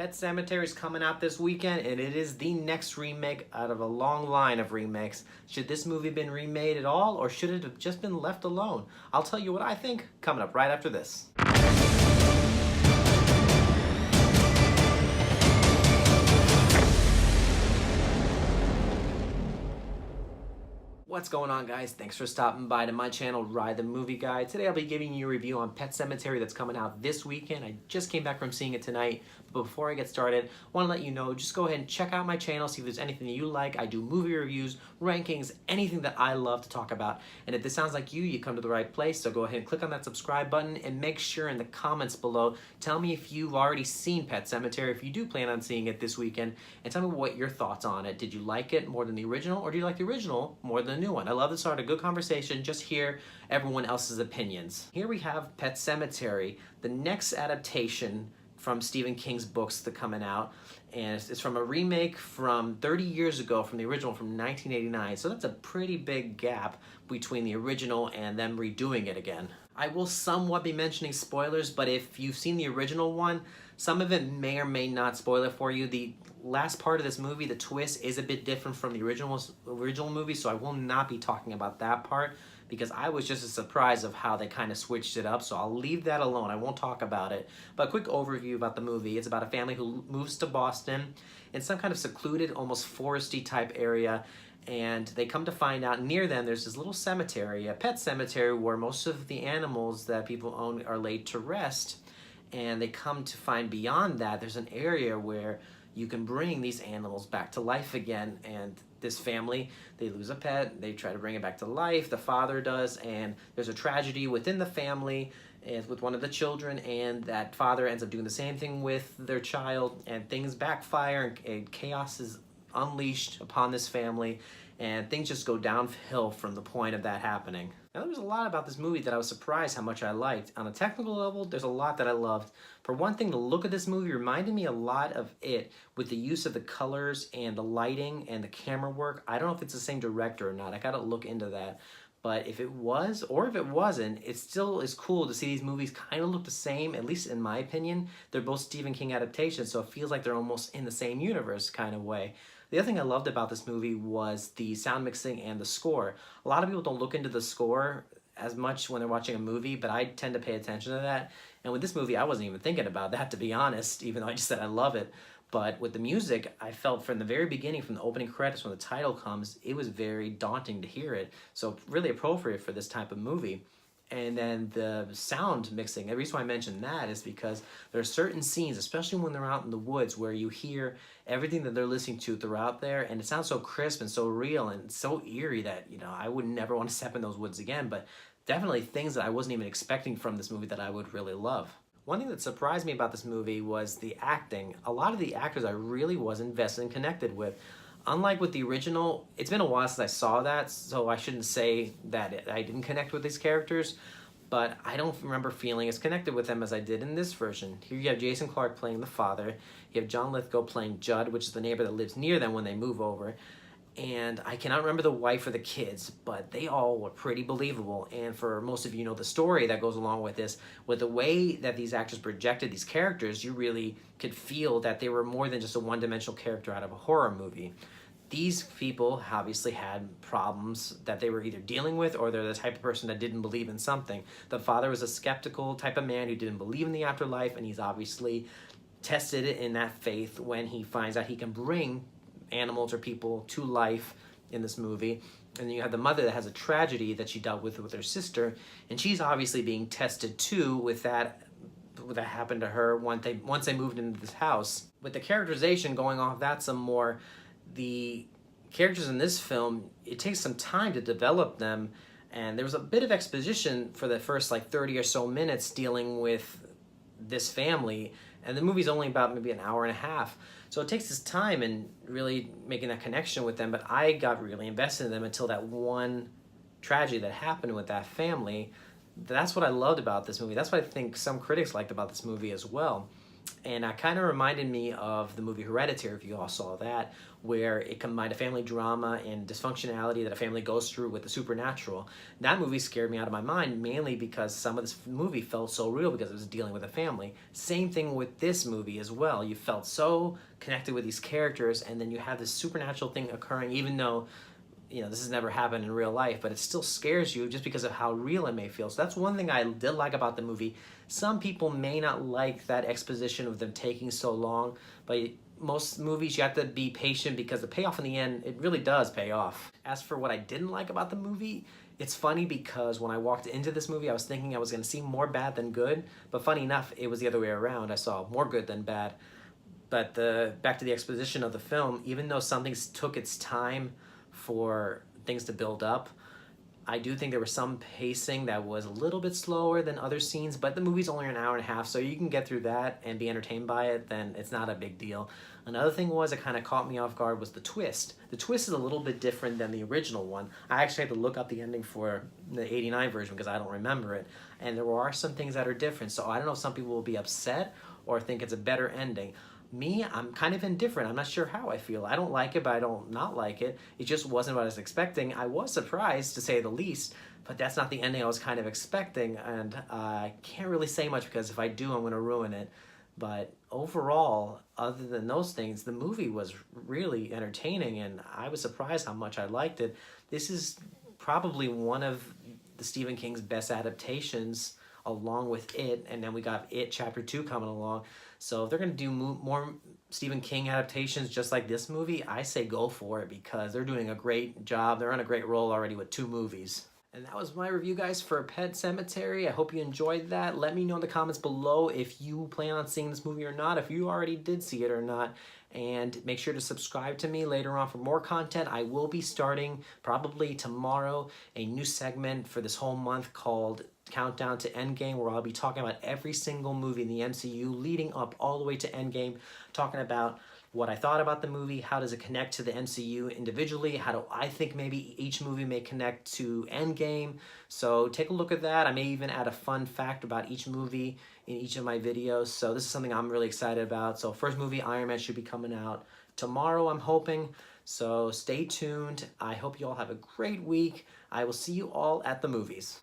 Pet Sematary is coming out this weekend, and it is the next remake out of a long line of remakes. Should this movie have been remade at all, or should it have just been left alone? I'll tell you what I think coming up right after this. What's going on, guys? Thanks for stopping by to my channel, Ride the Movie Guide. Today I'll be giving you a review on Pet Sematary that's coming out this weekend. I just came back from seeing it tonight, but before I get started, I want to let you know, just go ahead and check out my channel, see if there's anything that you like. I do movie reviews, rankings, anything that I love to talk about. And if this sounds like you come to the right place, so go ahead and click on that subscribe button and make sure in the comments below, tell me if you've already seen Pet Sematary, if you do plan on seeing it this weekend, and tell me what your thoughts on it. Did you like it more than the original, or do you like the original more than the new one? I love to start a good conversation, just hear everyone else's opinions. Here we have Pet Sematary, the next adaptation from Stephen King's books that are coming out, and it's from a remake from 30 years ago from the original from 1989, so that's a pretty big gap between the original and them redoing it again. I will somewhat be mentioning spoilers, but if you've seen the original one, some of it may or may not spoil it for you. The last part of this movie, the twist, is a bit different from the original movie, so I will not be talking about that part because I was just as surprised of how they kind of switched it up, so I'll leave that alone. I won't talk about it. But a quick overview about the movie. It's about a family who moves to Boston in some kind of secluded, almost foresty type area, and they come to find out near them there's this little cemetery, a pet cemetery, where most of the animals that people own are laid to rest. And they come to find beyond that there's an area where you can bring these animals back to life again. And this family, they lose a pet, they try to bring it back to life, the father does, and there's a tragedy within the family and with one of the children, and that father ends up doing the same thing with their child, and things backfire, and chaos is unleashed upon this family, and things just go downhill from the point of that happening. Now, there was a lot about this movie that I was surprised how much I liked. On a technical level, there's a lot that I loved. For one thing, the look of this movie reminded me a lot of it with the use of the colors and the lighting and the camera work. I don't know if it's the same director or not. I gotta look into that. But if it was, or if it wasn't, it still is cool to see these movies kind of look the same, at least in my opinion. They're both Stephen King adaptations, so it feels like they're almost in the same universe kind of way. The other thing I loved about this movie was the sound mixing and the score. A lot of people don't look into the score as much when they're watching a movie, but I tend to pay attention to that. And with this movie, I wasn't even thinking about that, to be honest, even though I just said I love it. But with the music, I felt from the very beginning, from the opening credits, when the title comes, it was very daunting to hear it. So really appropriate for this type of movie. And then the sound mixing, the reason why I mentioned that is because there are certain scenes, especially when they're out in the woods, where you hear everything that they're listening to throughout there, and it sounds so crisp and so real and so eerie that, you know, I would never want to step in those woods again, but definitely things that I wasn't even expecting from this movie that I would really love. One thing that surprised me about this movie was the acting. A lot of the actors I really was invested and connected with. Unlike with the original, it's been a while since I saw that, so I shouldn't say that I didn't connect with these characters, but I don't remember feeling as connected with them as I did in this version. Here you have Jason Clarke playing the father, you have John Lithgow playing Judd, which is the neighbor that lives near them when they move over, and I cannot remember the wife or the kids, but they all were pretty believable. And for most of you know the story that goes along with this, with the way that these actors projected these characters, you really could feel that they were more than just a one-dimensional character out of a horror movie. These people obviously had problems that they were either dealing with, or they're the type of person that didn't believe in something. The father was a skeptical type of man who didn't believe in the afterlife, and he's obviously tested it in that faith when he finds out he can bring animals or people to life in this movie. And then you have the mother that has a tragedy that she dealt with her sister, and she's obviously being tested too with that happened to her once they moved into this house. With the characterization going off that some more, the characters in this film, it takes some time to develop them, and there was a bit of exposition for the first like 30 or so minutes dealing with this family, and the movie's only about maybe an hour and a half. So it takes this time and really making that connection with them, but I got really invested in them until that one tragedy that happened with that family. That's what I loved about this movie. That's what I think some critics liked about this movie as well. And that kind of reminded me of the movie Hereditary, if you all saw that, where it combined a family drama and dysfunctionality that a family goes through with the supernatural. That movie scared me out of my mind, mainly because some of this movie felt so real because it was dealing with a family. Same thing with this movie as well. You felt so connected with these characters, and then you have this supernatural thing occurring, even though this has never happened in real life, but it still scares you just because of how real it may feel. So that's one thing I did like about the movie. Some people may not like that exposition of them taking so long, but most movies you have to be patient because the payoff in the end, it really does pay off. As for what I didn't like about the movie, it's funny because when I walked into this movie, I was thinking I was going to see more bad than good, but funny enough, it was the other way around. I saw more good than bad. But back to the exposition of the film, even though something took its time for things to build up, I do think there was some pacing that was a little bit slower than other scenes, but the movie's only an hour and a half, so you can get through that and be entertained by it, then it's not a big deal. Another thing was, it kind of caught me off guard, was the twist. The twist is a little bit different than the original one. I actually had to look up the ending for the 89 version because I don't remember it, and there are some things that are different, so I don't know if some people will be upset or think it's a better ending. Me, I'm kind of indifferent. I'm not sure how I feel. I don't like it, but I don't not like it. It just wasn't what I was expecting. I was surprised, to say the least, but that's not the ending I was kind of expecting, and I can't really say much because if I do, I'm going to ruin it. But overall, other than those things, the movie was really entertaining, and I was surprised how much I liked it. This is probably one of the Stephen King's best adaptations, along with It, and then we got It Chapter 2 coming along. So if they're going to do more Stephen King adaptations just like this movie, I say go for it because they're doing a great job. They're on a great roll already with 2 movies. And that was my review, guys, for Pet Sematary. I hope you enjoyed that. Let me know in the comments below if you plan on seeing this movie or not, if you already did see it or not. And make sure to subscribe to me later on for more content. I will be starting, probably tomorrow, a new segment for this whole month called Countdown to Endgame, where I'll be talking about every single movie in the MCU leading up all the way to Endgame, talking about what I thought about the movie, how does it connect to the MCU individually, how do I think maybe each movie may connect to Endgame. So take a look at that. I may even add a fun fact about each movie in each of my videos. So this is something I'm really excited about. So first movie, Iron Man, should be coming out tomorrow, I'm hoping. So stay tuned. I hope you all have a great week. I will see you all at the movies.